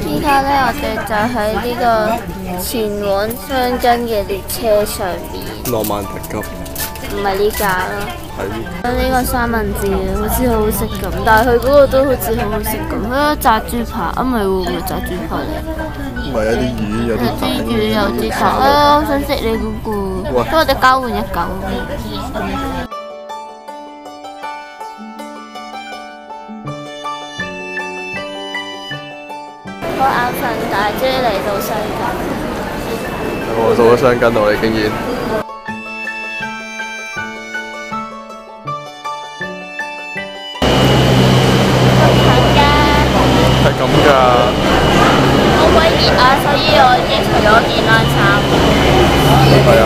依家咧，我哋就喺呢個前往箱根嘅列車上面。浪漫特急唔係呢架咯。係。呢個三文治好似好好食咁，但係佢嗰個都好似好好食咁。佢個炸豬扒，唔係會唔會炸豬扒嚟？唔係有啲魚，有啲蛋，有啲魚，有啲蛋。我想食你嗰個。咁我哋交換一嚿。我眼瞓，但係終於嚟到箱根。我到咗箱根度，你竟然係咁㗎。好鬼熱啊，所以我已經除咗件冷衫。係啊。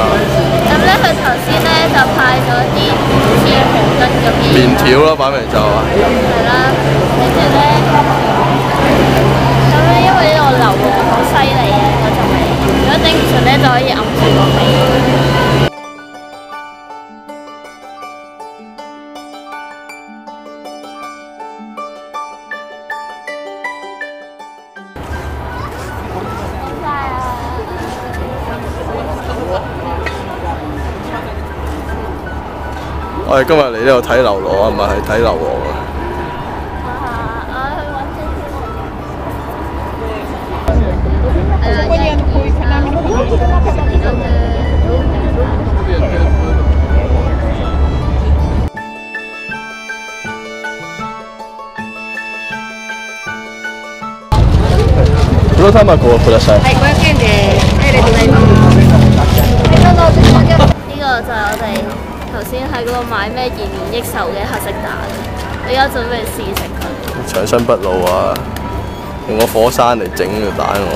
咁咧，佢頭先咧就派咗啲好似毛巾咁嘅嘢。麵條咯，擺明就係。係啦，跟住咧，咁咧因為呢個硫磺好犀利嘅嗰種味，如果頂唔順咧就可以揞住個鼻。我哋今日嚟呢度睇流螺啊，唔係係睇硫磺啊。黒玉ください。呢個就係我哋頭先喺嗰度買咩延年益壽嘅黑色蛋，我而家準備試食佢。長生不老啊！用個火山嚟整個蛋我。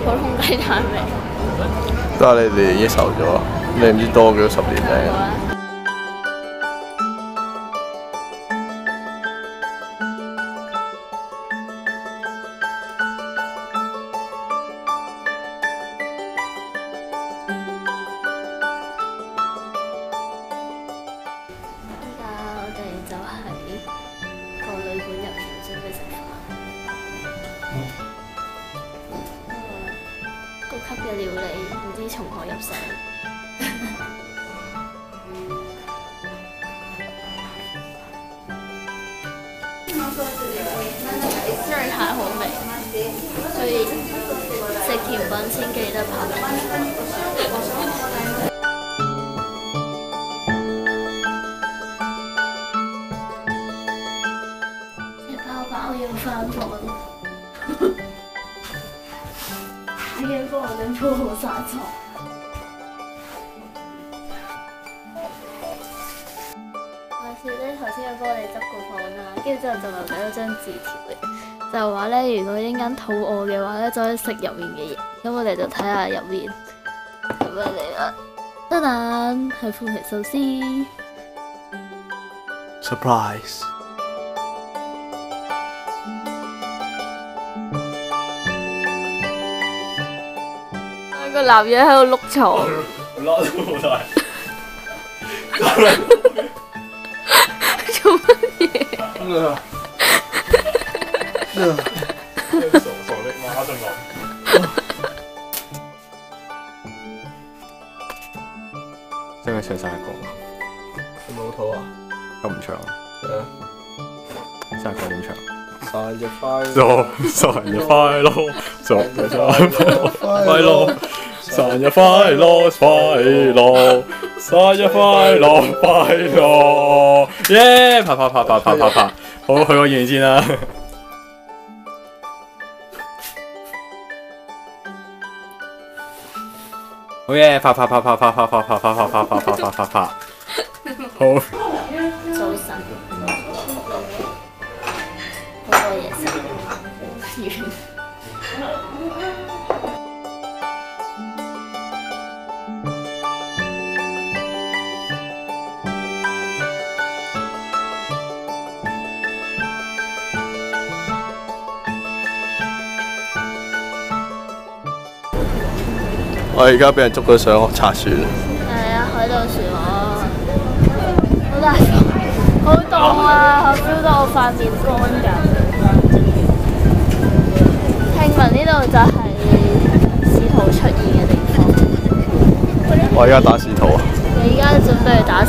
普通雞蛋味。都係你哋已經受咗，你唔知多幾多10年命。高級嘅料理，唔知從何入手。因為太好味，所以食甜品先記得拍。隻包包要翻房。已經幫我哋鋪好晒床。話說咧，頭先有幫我哋執個房啦，跟住之後就留低咗張字條嘅，就話咧如果一陣間肚餓嘅話咧，就可以食入面嘅嘢。咁我哋就睇下入面係咩嚟啦。得啖係腐皮壽司。Surprise！個男人喺度碌床。做乜嘢？傻傻的馬上來。真係唱晒一個。有冇肚啊？咁唔唱。生日點唱？生日快樂，生日快樂，生日快樂，生日快樂，快樂，生日快樂，快樂，耶！啪啪啪啪啪啪啪，好，去個演先啦。好嘢！啪啪啪啪啪啪啪啪啪啪啪啪啪啪啪，好。早晨。好多嘢食。完。我而家俾人捉咗上河拆船。係啊，海盜船好大風，好凍啊！我 feel 到我塊面乾緊。聽聞呢度就係使徒出現嘅地方。我而家打使徒啊！你而家準備打